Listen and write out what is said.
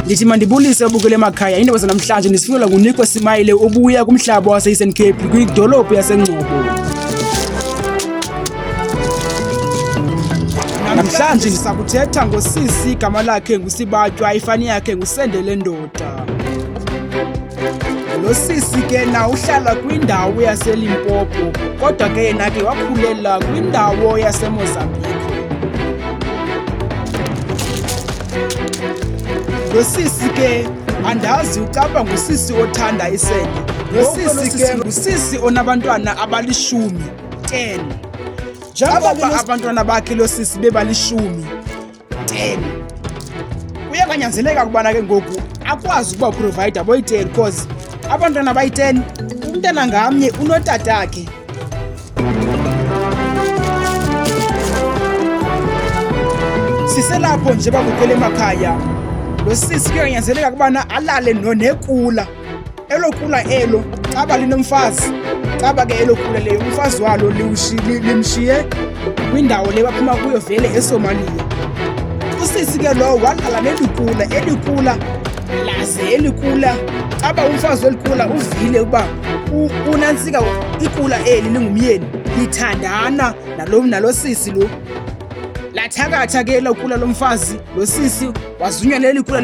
Ndithi mandibulise ubukele emakhaya. Indaba zanamhlanje nisifunela nguNico Simayile obuya kumhlaba wase-Eastern Cape kwidolophu yaseNgcobo. Namhlanje ndisakuthetha ngosisi, igama lakhe nguSibatywa, ifani yakhe nguSendele Ndoda. Lo sisi ke na uhlala kwindawo yaseLimpopo, kodwa ke yena ke wakhulela kwindawo yaseMozambique. Lo sisi ke andazi ucaba ngusisi othanda isende. Lo sisi ke ngusisi onabantwana abali-10. Njengoba abantwana bakhe lo sisi bebali-10, kuye kwanyanzeleka ukubana ke ngoku akwazi ukuba provider boyi-10 because abantwana bayi-10 umntana ngamnye unotatakhe. Siselapho nje babukele emakhaya. Lo sisi kuye kwanyanzeleka ukubana alale nekula. Elo kula elo caba linomfazi, caba ke elo kula leyo umfazi walo limshiye kwindawo le baphuma kuyo vele eSomalia. Usisi ke lo walala elikula laze elikula caba umfazi welikula uvile ukuba unantsika ikula eli lingumyeni lithandana nalo sisi lo. Lathakatha ke elo kula lomfazi, lo sisi wazunywa leli kula